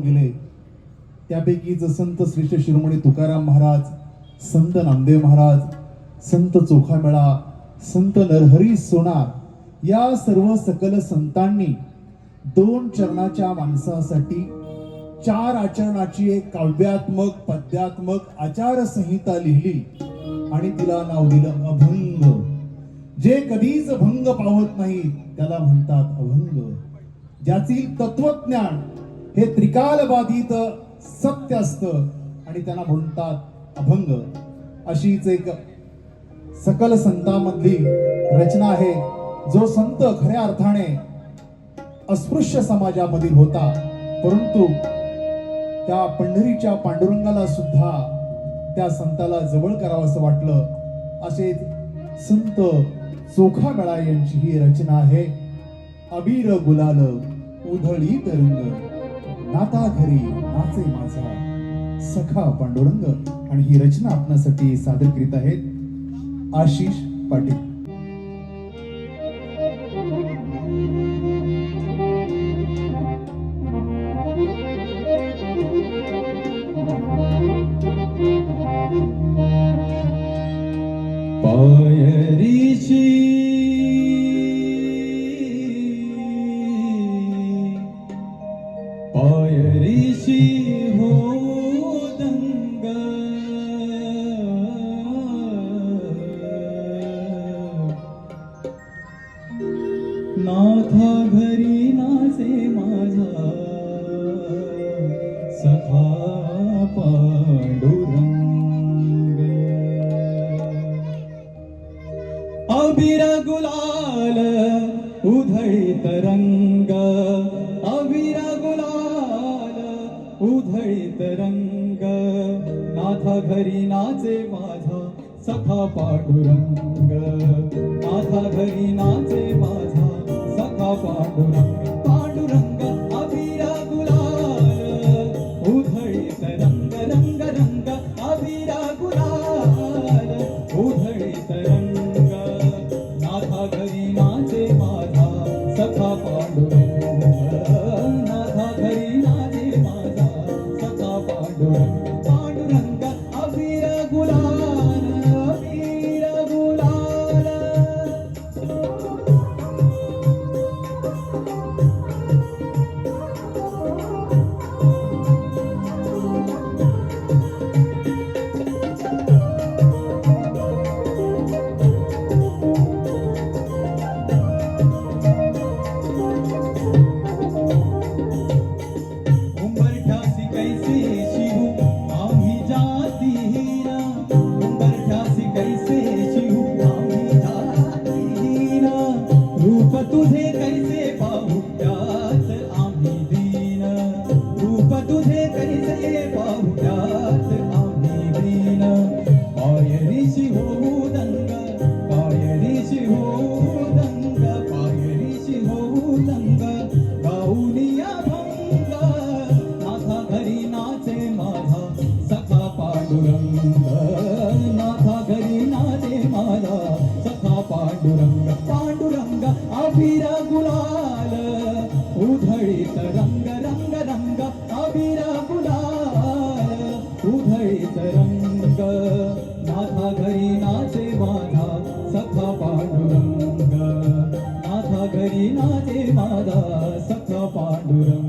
गेले त्यापैकीच संत श्रेष्ठ शिरोमणी तुकाराम महाराज, संत नामदेव महाराज, संत चोखामेळा, संत नरहरी सोनार या सर्व सकल संतांनी 2 चरणाच्या माणसासाठी 4 आचरणाची एक काव्यात्मक पद्यात्मक आचारसंहिता लिहिली आणि तिला नाव दिलं अभंग. जे कधीच भंग पावत नाही त्याला म्हणतात अभंग. ज्याची तत्वज्ञान हे त्रिकाल बाधित सत्य असतं आणि त्यांना म्हणतात अभंग. अशीच एक सकल संतांमधली रचना आहे. जो संत खऱ्या अर्थाने अस्पृश्य समाजामधील होता, परंतु त्या पंढरीच्या पांडुरंगाला सुद्धा त्या संताला जवळ करावं असं वाटलं. असे संत चोखामेळा यांची ही रचना आहे. अबीर गुलाल उधळी तरंग, नाता घरी नाचे माझा सखा पांडुरंग. आणि ही रचना आपणासाठी सादर करीत आहेत आशिष पाटील. पायरीची पायरीची हो दंग, नाथा घरी नाचे माझा सखा पांडुरंग. अबीर गुलाल उधळीत रंग, अबीर गुलाल उधळीत रंग, नाथा घरी नाचे माझा सखा पांडुरंग, नाथा घरी नाचे माझा सखा पांडुरंग. पांडुरंग अबीर गुलाल उधळीत रंग, रंग रंग अबीर गुलाल उधळीत रंग, नाथा घरी नाचे माझा सखा पांडुरंग, नाथा घरी नाचे माझा सखा पांडुरंग. पांडुरंग अबीर गुलाल, अबीर गुलाल. उंबरठ्यासी कैसे शिवू आम्ही जातीहीन, उंबरठ्यासी कैसे शिवू आम्ही जातीहीन, रूप तुझे कैसे पाहू त्यात आम्ही दीन, रूप तुझे कैसे पाहू त्यात आम्ही दीन. पायरीची होऊ दंग, पायरीची होऊ दंग, पायरीची होऊ दंग, गाऊनिया भंग, नाथा घरी नाचे माझा सखा पांडुरंग, नाथा घरी नाचे माझा सखा पांडुरंग. पांडुरंग अबीर गुलाल उधळीत रंग, रंग रंग अबीर गुलाल उधळीत रंग, नाथा घरी नाचे माझा सखा पांडुरंग, नाथा घरी नाचे माझा सखा पांडुरंग.